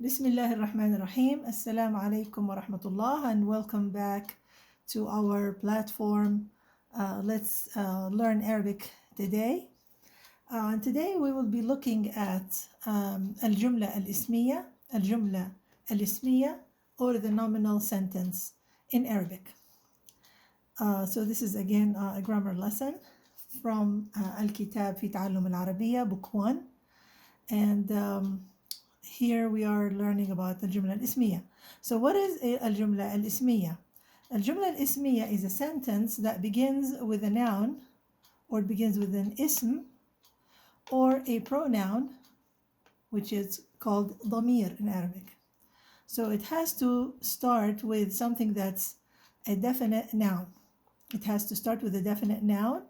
Bismillahir Rahmanir Rahim. Assalamu alaikum wa rahmatullah, and welcome back to our platform. Let's learn Arabic today. And today we will be looking at الجملة الاسمية, الجملة الاسمية, or the nominal sentence in Arabic. So this is again a grammar lesson from Al-Kitaab في تعلم العربية, book 1. And here we are learning about الجملة الاسمية. So what is الجملة الاسمية? الجملة الاسمية is a sentence that begins with a noun or begins with an ism or a pronoun, which is called ضمير in Arabic. So it has to start with something that's a definite noun. It has to start with a definite noun,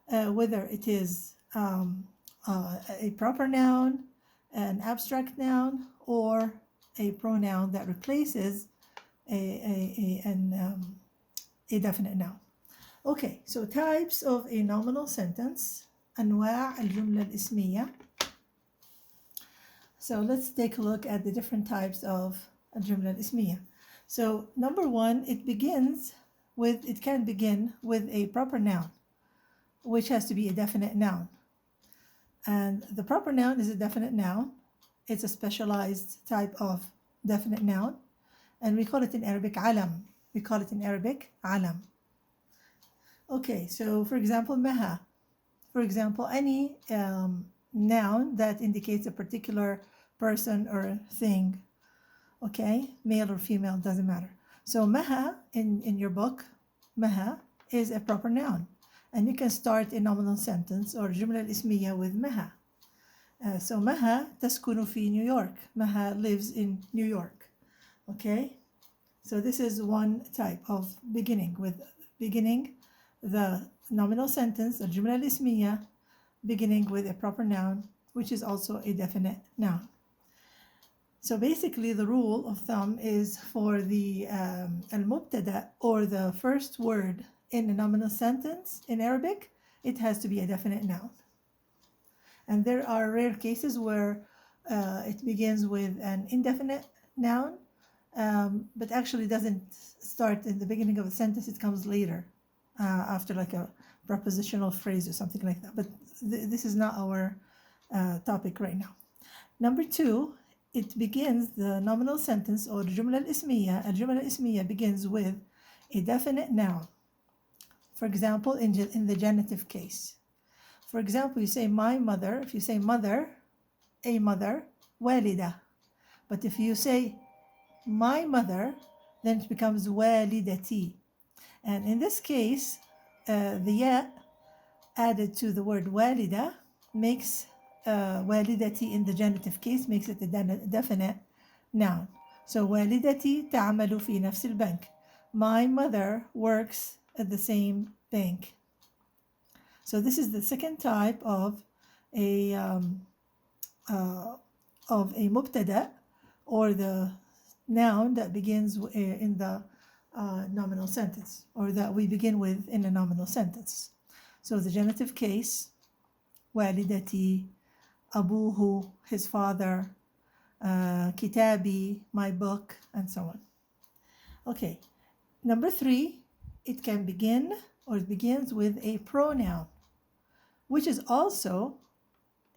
whether it is a proper noun, an abstract noun, or a pronoun that replaces a definite noun. Okay, so types of a nominal sentence. أنواع الجملة الاسمية. So let's take a look at the different types of الجملة الاسمية. So number one, it can begin with a proper noun, which has to be a definite noun. And the proper noun is a definite noun. It's a specialized type of definite noun. And we call it in Arabic alam. We call it in Arabic alam. Okay, so for example, maha. For example, any noun that indicates a particular person or thing. Okay, male or female, doesn't matter. So maha in your book, maha is a proper noun. And you can start a nominal sentence or جملة الاسمية with maha. So maha تسكن في New York. Maha lives in New York. Okay, so this is one type of beginning the nominal sentence, الجملة الاسمية, beginning with a proper noun, which is also a definite noun. So basically the rule of thumb is for the المبتدأ or the first word in a nominal sentence in Arabic, it has to be a definite noun. And there are rare cases where it begins with an indefinite noun, but actually doesn't start in the beginning of a sentence, it comes later after like a prepositional phrase or something like that. But this is not our topic right now. Number two, the nominal sentence or الجملة الاسمية begins with a definite noun. For example, in the genitive case. For example, you say my mother. If you say mother, a mother, والدة. But if you say my mother, then it becomes والدتي. And in this case, the ya added to the word والدة makes والدتي in the genitive case makes it a definite noun. So والدتي تعمل في نفس البنك. My mother works at the same bank. So this is the second type of a مبتدأ or the noun that begins in the nominal sentence, or that we begin with in a nominal sentence. So the genitive case, والدتي, أبوه, his father, كتابي, my book, and so on. Okay, number three, it begins with a pronoun, which is also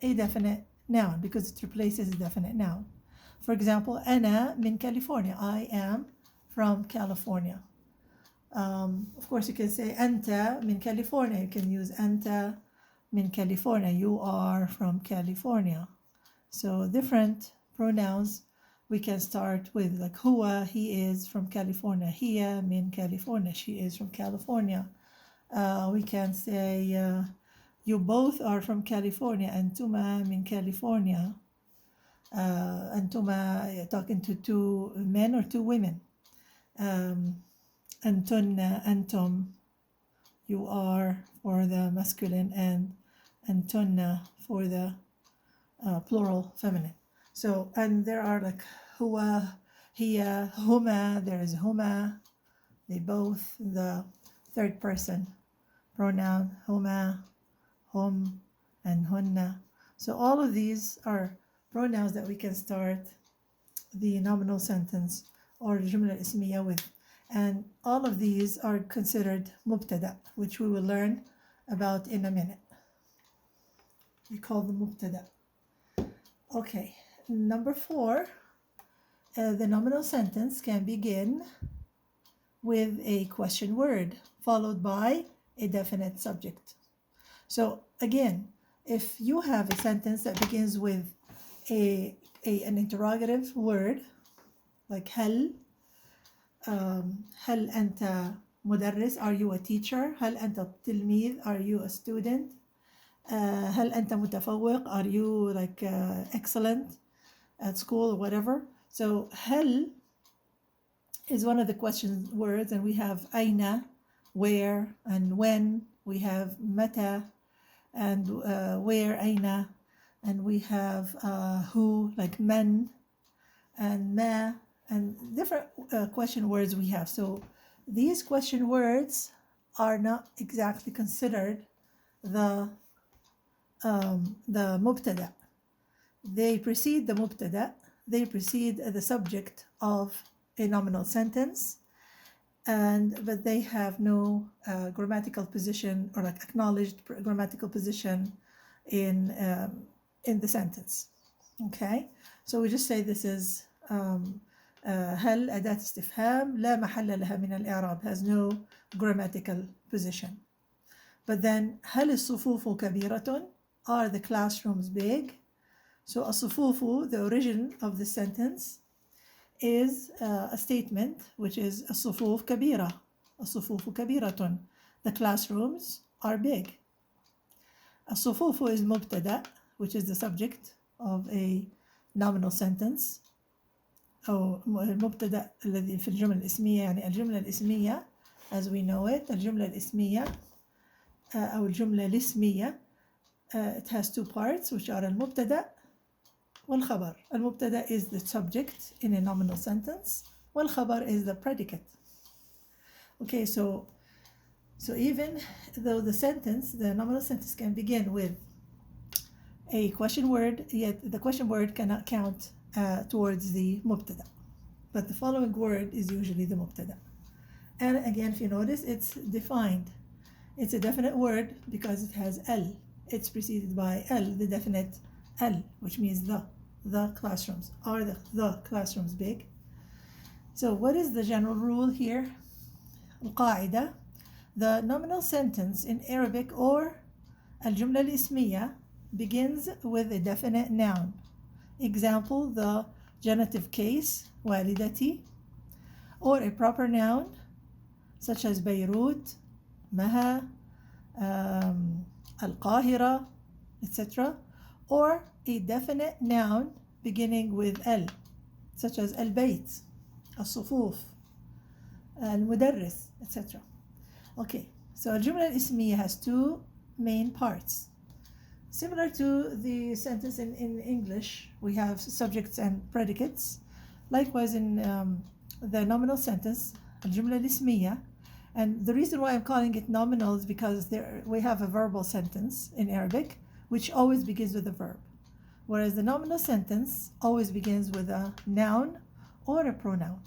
a definite noun because it replaces a definite noun. For example, أنا من California. I am from California. Of course, you can say أنت من California. You can use أنت من California. You are from California. So different pronouns we can start with, like هو, he is from California. هي من California. She is from California. We can say you both are from California. أنتما من California. أنتما, talking to two men or two women. أنتن, أنتم, you are for the masculine, and أنتن for the plural feminine. So, and there are like هو, هي, هما, there is هما, they both, the third person pronoun, هما, hum, and hunna. So all of these are pronouns that we can start the nominal sentence or الجملة الاسمية with. And all of these are considered مبتدأ, which we will learn about in a minute. We call them مبتدأ. Okay, number 4, the nominal sentence can begin with a question word followed by a definite subject. So again, if you have a sentence that begins with an interrogative word like هل أنت مدرس, are you a teacher? هل أنت تلميذ, are you a student? هل أنت متفوق, are you like excellent at school or whatever? So هل is one of the question words, and we have أين, where, and when. We have متى and where, أين, and we have who, like من, and ما, and different question words we have. So these question words are not exactly considered the مبتدأ. They precede the مبتدأ, they precede the subject of a nominal sentence, but they have no grammatical position or like acknowledged grammatical position in the sentence. Okay, so we just say this is هل أداة استفهام لا محل لها من الإعراب, has no grammatical position. But then هل الصفوف كبيرة, are the classrooms big? So الصفوف, the origin of the sentence, is a statement which is الصفوف كبيرة, الصفوف كبيرة, the classrooms are big. الصفوف is مبتدأ, which is the subject of a nominal sentence, أو المبتدأ الذي في الجملة الاسمية. يعني الجملة الاسمية as we know it, الجملة الاسمية أو الجملة الاسمية, it has two parts which are المبتدأ والخبر. المبتدأ is the subject in a nominal sentence, والخبر is the predicate. Okay, so even though the nominal sentence can begin with a question word, yet the question word cannot count towards the مبتدأ, but the following word is usually the مبتدأ. And again, if you notice, it's defined. It's a definite word because it has ال. It's preceded by ال, the definite ال, which means the classrooms. Are the classrooms big? So what is the general rule here? القاعدة, the nominal sentence in Arabic or الجملة الاسمية begins with a definite noun. Example, the genitive case والدتي, or a proper noun such as بيروت, مها, القاهرة, etc., or a definite noun beginning with ال, such as البيت, الصفوف, المدرس, etc. Okay, so الجملة الاسمية has two main parts. Similar to the sentence in English, we have subjects and predicates. Likewise in the nominal sentence, الجملة الاسمية, and the reason why I'm calling it nominal is because we have a verbal sentence in Arabic which always begins with a verb, whereas the nominal sentence always begins with a noun or a pronoun.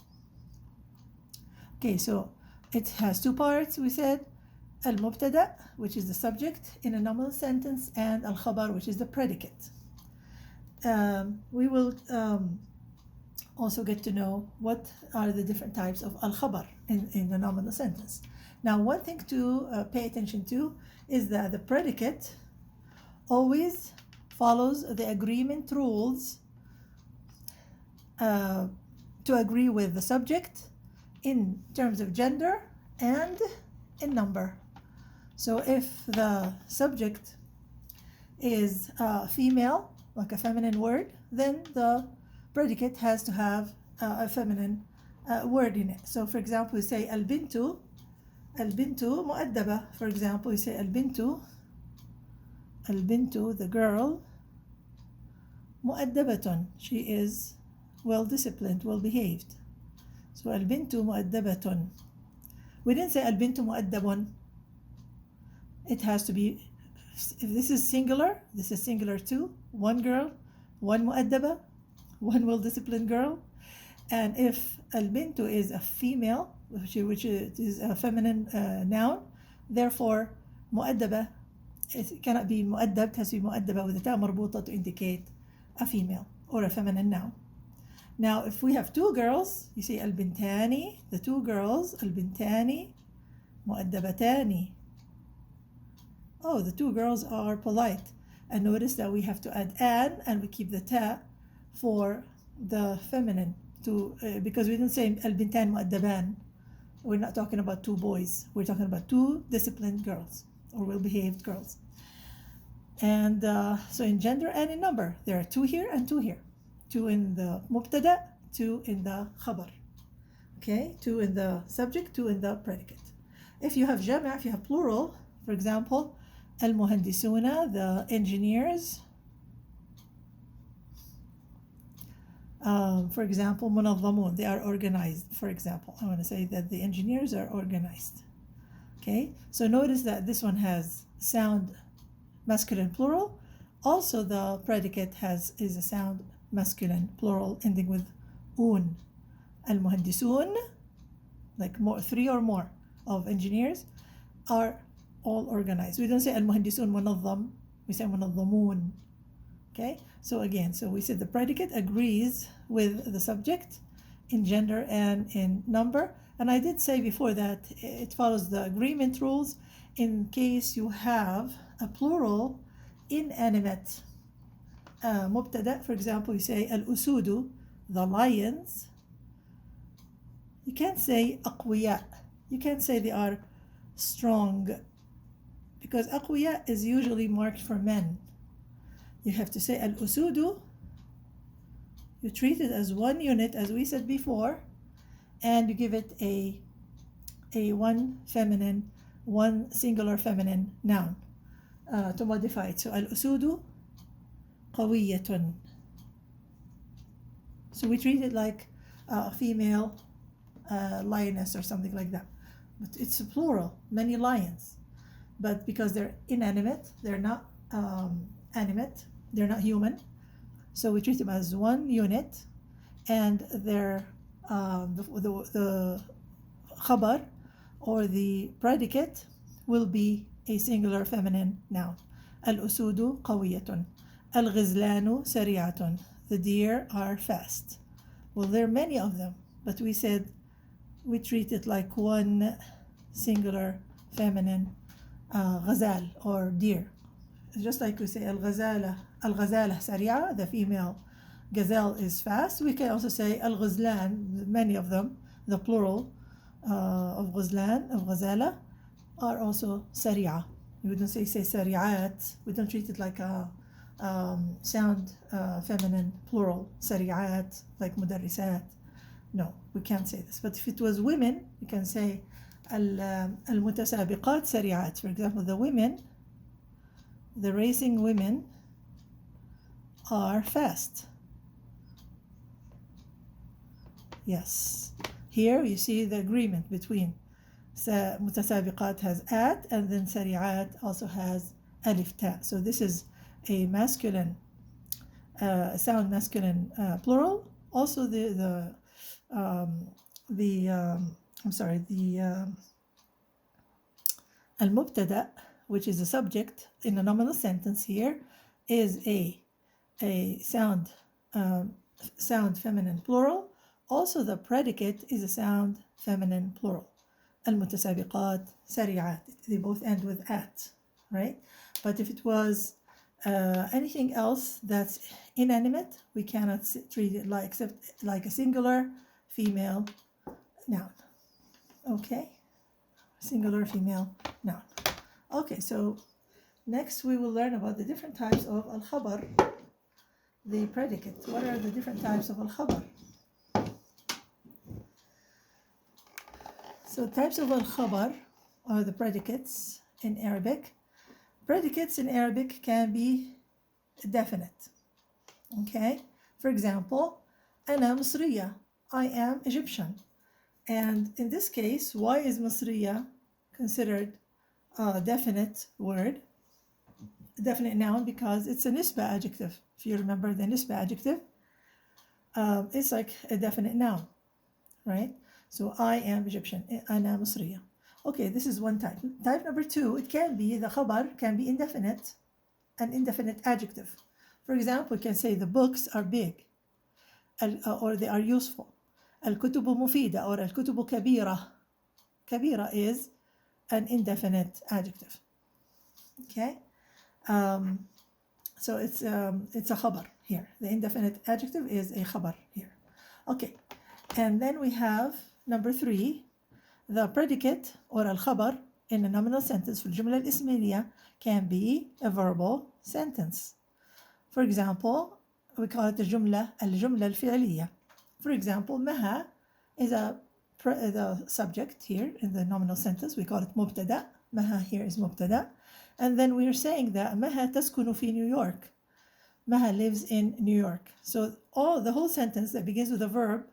Okay, so it has two parts, we said, المبتدأ, which is the subject in a nominal sentence, and الخبر, which is the predicate. We will also get to know what are the different types of al-khabar in the nominal sentence. Now, one thing to pay attention to is that the predicate always follows the agreement rules to agree with the subject in terms of gender and in number. So if the subject is female, like a feminine word, then the predicate has to have a feminine word in it. So for example, we say البنت مؤدبة. For example, we say البنت, the girl, مؤدبة, she is well disciplined, well behaved. So البنت مؤدبة. We didn't say البنت مؤدب. It has to be, if this is singular too, one girl, one مؤدبة, one well-disciplined girl. And if البنت is a female, which is a feminine noun, therefore مؤدبة, it cannot be مؤدب, it has to be مؤدبة with a تاء مربوطة to indicate a female or a feminine noun. Now if we have two girls, you say البنتان, the two girls, البنتان مؤدبتان. Oh, the two girls are polite. And notice that we have to add an, and we keep the ta for the feminine because we didn't say البنتان مؤدبان. We're not talking about two boys. We're talking about two disciplined girls or well-behaved girls. And so in gender and in number, there are two here and two here. Two in the مبتدأ, two in the خبر. Okay, two in the subject, two in the predicate. If you have جمع, if you have plural, for example, المهندسون, the engineers. For example, منظمون, they are organized. For example, I want to say that the engineers are organized. Okay, so notice that this one has sound masculine plural. Also, the predicate is a sound masculine plural ending with un. المهندسون, like three or more of engineers, are all organized. We don't say المهندسون منظم, we say منظمون. Okay, so again, so we said the predicate agrees with the subject in gender and in number. And I did say before that it follows the agreement rules in case you have a plural inanimate مبتدأ. For example, you say الأسود, the lions. You can't say أقوياء. You can't say they are strong, because أقوياء is usually marked for men. You have to say الأسود. You treat it as one unit, as we said before, and you give it a one singular feminine noun to modify it. So الأسود قوية. So we treat it like a female lioness or something like that. But it's a plural, many lions. But because they're inanimate, they're not animate, they're not human, so we treat them as one unit, and their the khabar or the predicate will be a singular feminine noun. الأسود قوية. الغزلان سريعة. The deer are fast. Well, there are many of them, but we said we treat it like one singular feminine غزال or deer. Just like we say الغزالة سريعة, the female gazelle is fast. We can also say الغزلان, many of them, the plural of غزلان, of غزالة, are also سريعة. We don't say سريعات. We don't treat it like a sound feminine plural سريعات, like مدرسات. No, we can't say this. But if it was women, we can say المتسابقات سريعات. For example, the women, the racing women, are fast. Yes. Here you see the agreement between متسابقات has at, and then سريعات also has ألف تاء. So this is a masculine, sound masculine plural. Also the المبتدأ, which is a subject in a nominal sentence here, is a sound feminine plural. Also the predicate is a sound feminine plural. المتسابقات سريعات. They both end with at, right? But if it was anything else that's inanimate, we cannot treat it except like a singular female noun. Okay, singular female noun. Okay, so next we will learn about the different types of al-khabar, the predicate. What are the different types of al-khabar? So types of al-khabar are the predicates in Arabic. Predicates in Arabic can be definite. Okay, for example, أنا مصرية, I am Egyptian. And in this case, why is مصرية considered a definite word, a definite noun? Because it's a nisba adjective. If you remember the nisba adjective, it's like a definite noun, right? So I am Egyptian, أنا مصرية. Okay, this is one type. Type number two, it can be, the khabar can be indefinite, an indefinite adjective. For example, we can say the books are big, or they are useful. الكتب مفيدة, or الكتب كبيرة. كبيرة is an indefinite adjective. Okay, so it's a khabar here. The indefinite adjective is a khabar here. Okay, and then we have number three, the predicate or al-khabar in a nominal sentence في الجملة الاسمية can be a verbal sentence. For example, we call it الجملة الفعلية. For example, مها is the subject here in the nominal sentence. We call it مبتدأ. مها here is مبتدأ. And then we are saying that مها تسكن في New York. مها lives in New York. So the whole sentence that begins with a verb,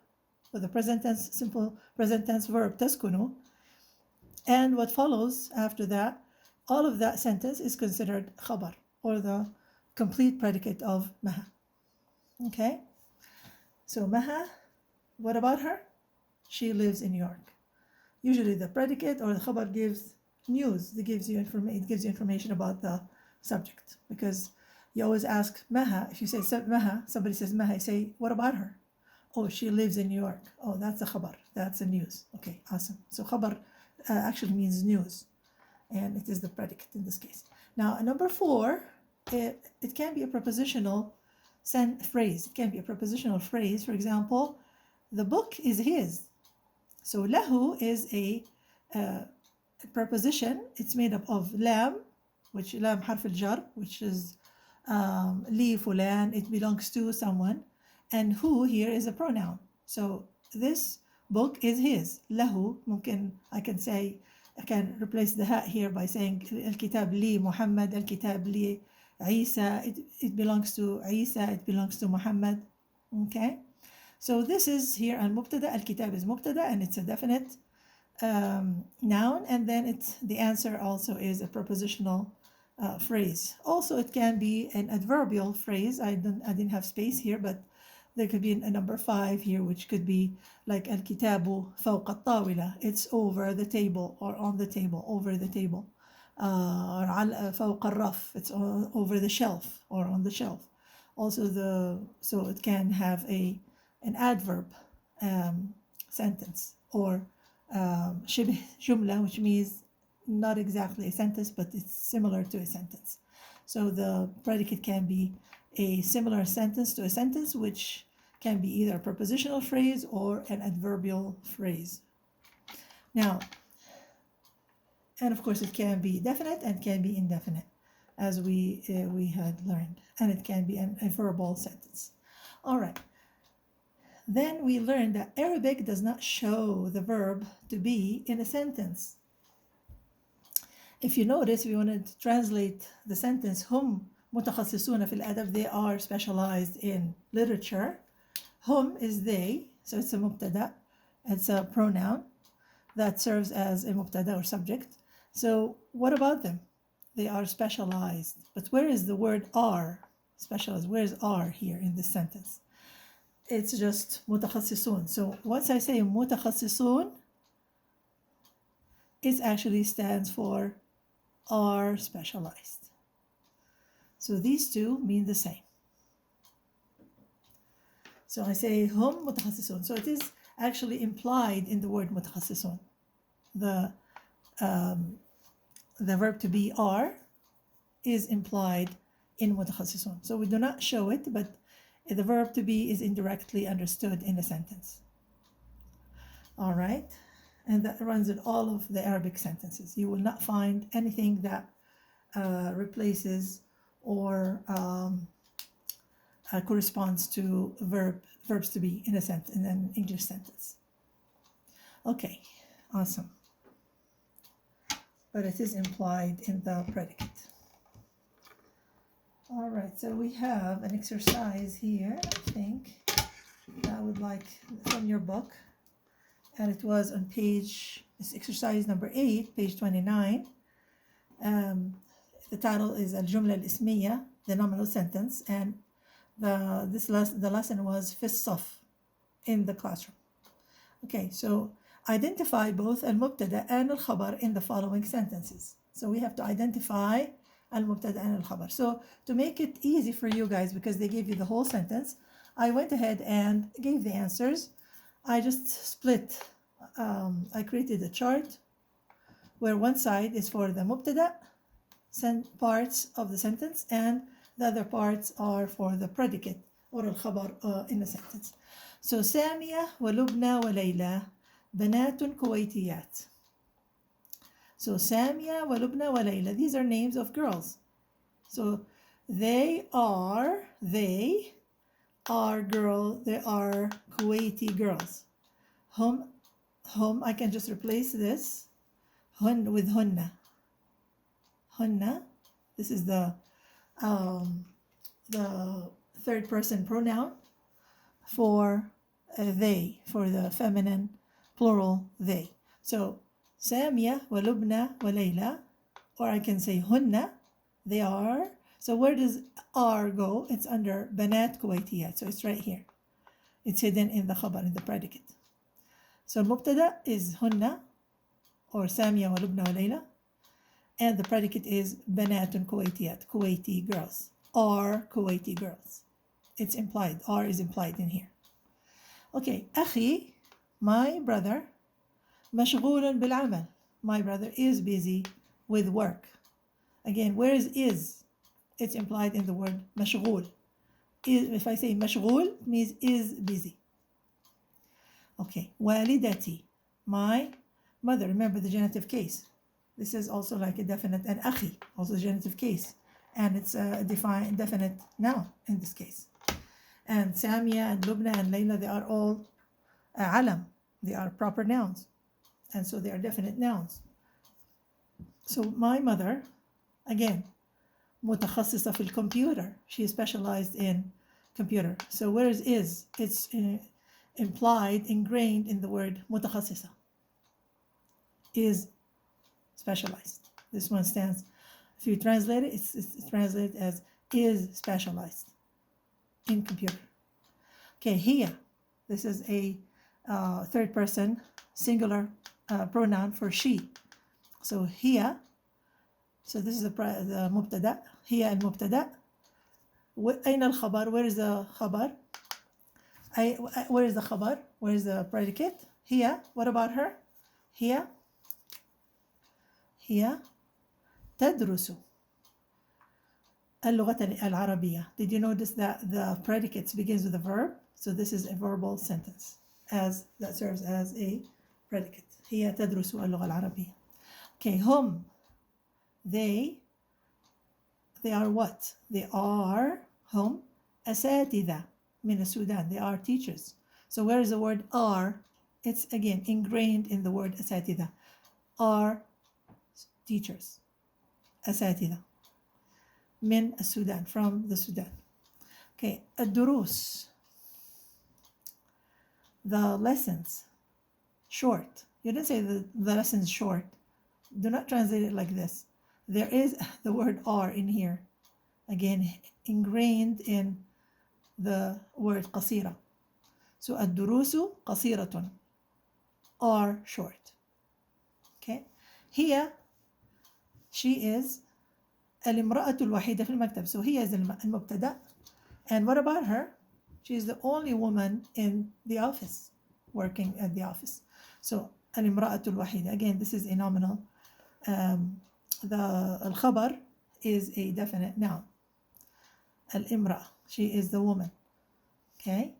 with the present tense, simple present tense verb تسكن, and what follows after that, all of that sentence is considered khabar, or the complete predicate of maha. Okay, so maha, what about her? She lives in New York. Usually the predicate or the khabar gives news. It gives you information about the subject, because you always ask maha. If you say maha, somebody says maha, you say, what about her? Oh, she lives in New York. Oh, that's a khabar. That's a news. Okay, awesome. So khabar actually means news, and it is the predicate in this case. Now, number four, it can be a prepositional phrase. It can be a prepositional phrase. For example, the book is his. So lahu is a preposition. It's made up of lam, which lam harf al-jar, which is li fulan, it belongs to someone, and who here is a pronoun. So this book is his. lahu, ممكن I can replace the ha here by saying الكتاب لي محمد, الكتاب لي عيسى, it belongs to Isa, it belongs to Muhammad. Okay, so this is here al-mubtada. Al-Kitab is mubtada, and it's a definite noun, and then the answer also is a prepositional phrase. Also, it can be an adverbial phrase. I didn't have space here, but there could be a number five here, which could be like al-kitabu فوق الطاولة. It's over the table, or on the table, over the table. Or فوق الرف. It's over the shelf, or on the shelf. Also, so it can have an adverb sentence, or شبه جملة, which means not exactly a sentence, but it's similar to a sentence. So the predicate can be a similar sentence to a sentence, which can be either a prepositional phrase or an adverbial phrase. Now, and of course it can be definite and can be indefinite, as we had learned, and it can be a verbal sentence. All right. Then we learned that Arabic does not show the verb to be in a sentence. If you notice, we wanted to translate the sentence هم متخصصون في الأدب, they are specialized in literature. هم is they, so it's a mubtada, it's a pronoun that serves as a mubtada or subject. So what about them? They are specialized. But where is the word are? Specialized, where is are here in this sentence? It's just متخصصون. So once I say متخصصون, it actually stands for are specialized. So these two mean the same. So I say هم متخصصون. So it is actually implied in the word متخصصون. The verb to be are is implied in متخصصون. So we do not show it, but the verb to be is indirectly understood in a sentence. All right. And that runs in all of the Arabic sentences. You will not find anything that replaces or corresponds to verbs to be in an English sentence. Okay, awesome. But it is implied in the predicate. All right, so we have an exercise here, I think, that I would like from your book. And it was on it's exercise number 8, page 29. The title is الجملة الاسمية, the nominal sentence, and the lesson was في الصف, in the classroom. Okay, so identify both المبتدأ and الخبر in the following sentences. So we have to identify المبتدأ and الخبر. So to make it easy for you guys, because they gave you the whole sentence, I went ahead and gave the answers. I just split, I created a chart where one side is for the مبتدأ parts of the sentence and the other parts are for the predicate or الخبر in a sentence. So سامية ولبنى وليلى بنات كويتيات. So سامية ولبنى وليلى, these are names of girls. So they are Kuwaiti girls. Hum, I can just replace this with hunna. Hunna, this is the third person pronoun for they, for the feminine plural they. So Samia wa Lubna wa Layla, or I can say hunna, they are. So where does are go? It's under Banat Kuwaitiyat. So it's right here. It's hidden in the khabar, in the predicate. So Mubtada is hunna, or Samia wa Lubna wa Layla, and the predicate is Banatun Kuwaitiyat, Kuwaiti girls, or Kuwaiti girls. It's implied, or is implied in here. Okay, أخي, my brother, مشغول بالعمل. My brother is busy with work. Again, where is? It's implied in the word مشغول. If I say مشغول, it means is busy. Okay, والدتي, my mother. Remember the genitive case. This is also like a definite, and أخي, also genitive case. And it's a definite noun in this case. And Samia and Lubna and Layla, they are all alam. They are proper nouns. And so they are definite nouns. So my mother, again, متخصصة في computer. She is specialized in computer. So where is? It's implied, ingrained in the word متخصصة. Is specialized. This one stands, if you translate it, it's translated as is specialized in computer. Okay, here, this is a third person singular pronoun for she. So here, so this is the مبتدأ, هي المبتدأ. أين الخبر? Where is the خبر? Where is the خبر? Where is the predicate? Here, what about her? Here تدرس اللغة العربية. Did you notice that the predicate begins with a verb? So this is a verbal sentence that serves as a predicate. هي تدرس اللغة العربية. Okay, هم, they are what? They are هم أساتذة من السودان. They are teachers. So where is the word are? It's again ingrained in the word أساتذة. Are teachers. أساتذة من السودان, from the Sudan. Okay, الدروس, the lessons, short. You didn't say the lessons short. Do not translate it like this. There is the word are in here. Again, ingrained in the word قصيرة. So الدروس قصيرة, are short. Okay, here she is الامرأة الوحيدة في المكتب. So he is المبتدأ. And what about her? She is the only woman in the office, working at the office. So الامرأة الوحيدة. Again, this is a nominal. The الخبر is a definite noun. الامرأة, she is the woman. Okay.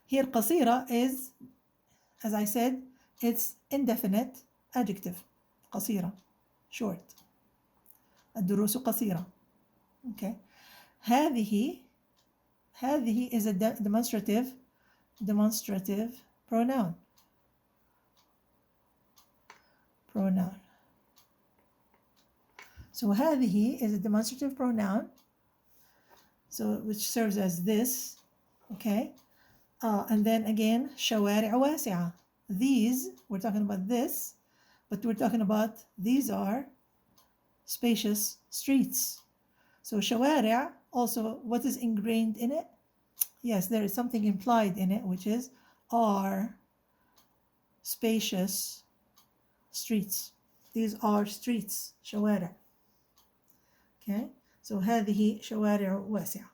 Here قصيرة is, as I said, it's indefinite adjective. قصيرة, short. الدروس قصيرة. Okay. هذه is a demonstrative pronoun. So هذه is a demonstrative pronoun, so which serves as this. Okay. And then again, شوارع واسعة. These, we're talking about this, but we're talking about these are spacious streets. So شوارع, also what is ingrained in it? yes, there is something implied in it, which is are spacious streets. These are streets, شوارع. Okay, so هذه شوارع واسعة.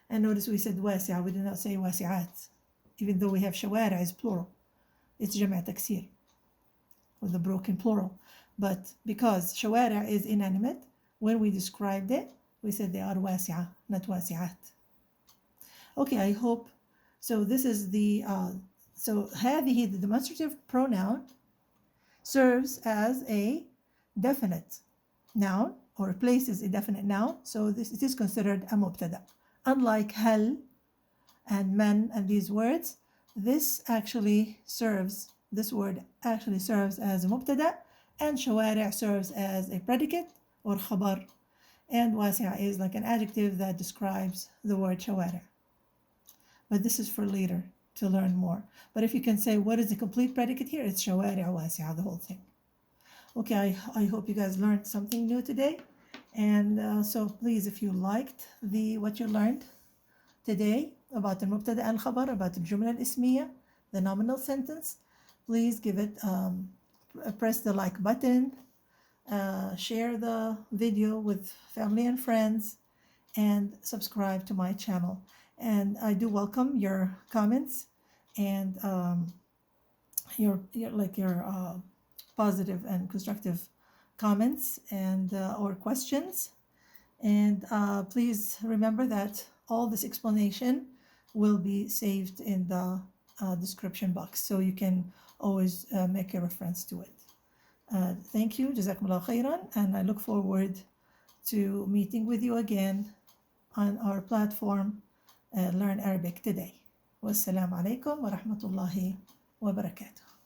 And notice we said واسعة, we did not say واسعات, even though we have شوارع is plural. It's جمع تكسير with the broken plural. But because شوارع is inanimate, when we described it, we said they are واسعة, not واسعات. Okay, I hope. So this is the, so هذه, the demonstrative pronoun, serves as a definite noun or replaces a definite noun. So this, it is considered a مبتدأ. Unlike هل and من and these words, this word actually serves as a مبتدأ, and شوارع serves as a predicate or خبر, and واسعة is like an adjective that describes the word شوارع. But this is for later to learn more. But if you can say what is the complete predicate here, it's شوارع واسعة, the whole thing. Okay, I hope you guys learned something new today. And so please, if you liked what you learned today about the المبتدأ and الخبر, about the الجملة الاسمية, the nominal sentence, please give it, press the like button, share the video with family and friends, and subscribe to my channel. And I do welcome your comments and your positive and constructive comments and or questions. And please remember that all this explanation will be saved in the description box, so you can always make a reference to it. Thank you, Jazakumullah khairan, and I look forward to meeting with you again on our platform, Learn Arabic Today. Wassalamu alaikum wa rahmatullahi wa barakatuh.